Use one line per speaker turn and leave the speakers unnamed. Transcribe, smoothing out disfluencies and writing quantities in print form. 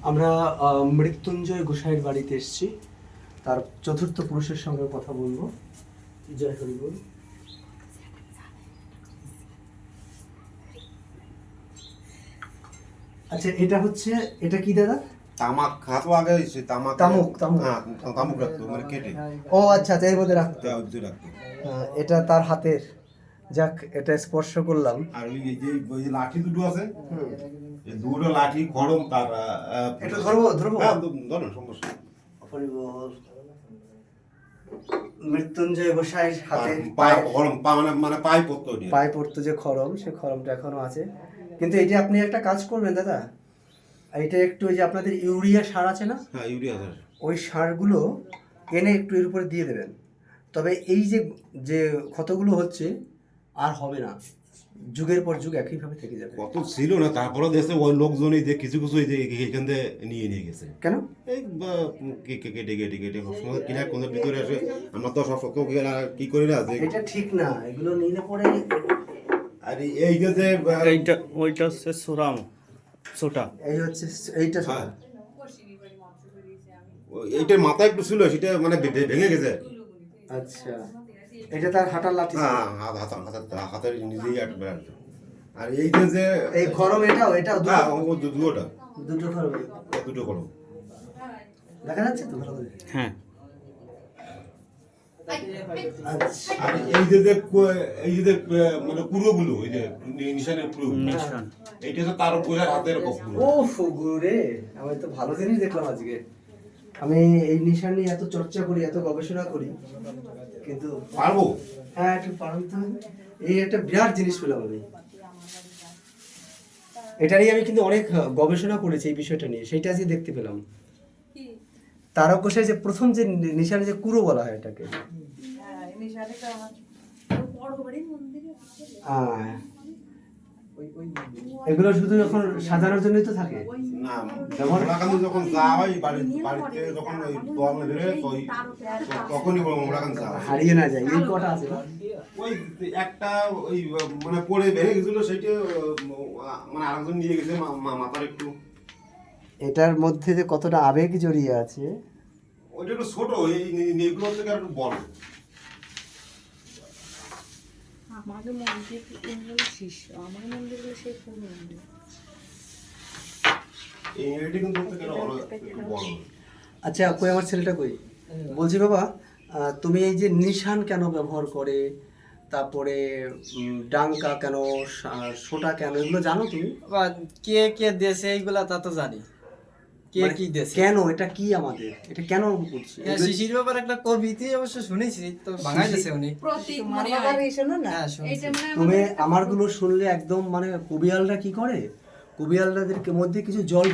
আমরা মৃত্যুঞ্জয় গোসাইয়ের বাড়িতে এসেছি, তার চতুর্থ পুরুষের সঙ্গে কথা বলবো। জয় হরি বল। আচ্ছা, এটা কি দাদা?
তামাক খাতো আগে সে তামাক হ্যাঁ তামুক রাখতো মানে কেটে।
ও আচ্ছা, এর মধ্যে রাখতো। এটা তার হাতের। যাক, এটা স্পর্শ করলাম।
আর ওই যে লাঠি দুটো আছে, এই দুটো লাঠি খড়ম তার
এটা ধরবো
হ্যাঁ ধরুন সমস্যা।
মৃত্যুঞ্জয় গোসাইয়ের হাতে
খড়ম মানে পায়ে পড়তো,
পায়ে পড়তো যে খড়ম, সে খড়মটা এখনো আছে। কিন্তু এটা আপনি একটা কাজ করবেন দাদা, এটা একটু ওই যে আপনাদের ইউরিয়া সার আছে না?
হ্যাঁ ইউরিয়া সার।
ওই সারগুলো এনে একটু এর উপরে দিয়ে দেবেন। তবে এই যে যে ক্ষতগুলো হচ্ছে আর হবে না, যুগের পর যুগ একইভাবে থেকে যাবে।
কত ছিল না, তারপরে দেশে ওই লোকজনই যে কিছু কিছু এখান থেকে নিয়ে গেছে।
কেন?
এই কেটে সবসময় কিনা কোন ভিতরে আসে, আমরা তো সব সত্য কি করি না।
এটা ঠিক না, এগুলো নিলে পরে।
আর এই যে
ওইটা হচ্ছে সোরাম ছোটা,
এই হচ্ছে এইটা ছোট।
এইটার মাথা একটু ছিল, সেটা মানে ভেঙে গেছে।
আচ্ছা, এটা তার হাঁটার লাঠি।
হ্যাঁ হাতের নিজেই আটবে। আর এই যে
এই খড়ম, এটা
দুটো
খড়ম,
দুটো খড়ম
দেখা যাচ্ছে তো ভালো করে?
হ্যাঁ।
আচ্ছা,
আর এই যে মানে পুরোগুলো, ওই যে নিশানের পুরো
নিশান,
এইটা তো তার উপরে হাতের কপুরো।
ও ফুগুরে, আমি তো ভালো জিনিস দেখলাম আজকে। আমি এই নিশান নিয়ে এত চর্চা করি, এত গবেষণা করি, কিন্তু
পারবো।
হ্যাঁ, একটু পারুন তো। এই একটা বিরাট জিনিস পেলাম আমি। এটা নিয়ে আমি কিন্তু অনেক গবেষণা করেছি, এই বিষয়টা নিয়ে, সেইটা আজকে দেখতে পেলাম। তারকোষে যে প্রথম যে নিশানে যে কুরো বলা হয় এটাকে। এগুলো শুধু যখন সাজানোর জন্যই তো থাকে
না, মোমরাকান্দি যখন যাওয়া হয় বাড়িতে, যখন ওই দোয়াল ধরে তখনই মোমরাকান্দি যাওয়া হয়,
হারিয়ে না যায়। এই কটা আছে না,
ওই একটা ওই মানে পড়ে ভেঙে গেছিল, সেইটা মানে আরেকজন নিয়ে গেছে মাথার একটু।
এটার মধ্যে যে কতটা আবেগ জড়িয়ে আছে।
ওইটা একটু ছোট, এইগুলো থেকে একটু বড়।
আমাদের মন্দির শিষ্য, আমার মন্দিরগুলো সেই পুরো মন্দির।
এইটা কিন্তু একটু বড়।
আচ্ছা, কই আমার ছেলেটা কই? বলছি বাবা, তুমি এই যে নিশান কেন ব্যবহার করে, তারপরে ডাঙ্কা কেন, সোটা কেন, এগুলো জানো তুমি?
কে কে দেশে এইগুলা তা তো জানি, কে
মানে
কি দেশে
কেন এটা কি আমাদের, এটা কেন করছে?
শিশির ব্যাপার একটা কবিতে অবশ্য শুনেছি, তো বাঙালি দেশে উনি।
হ্যাঁ,
তুমি আমারগুলো শুনলে একদম মানে কবিয়ালরা কি করে, কবিয়ালদের মধ্যে কিছু জল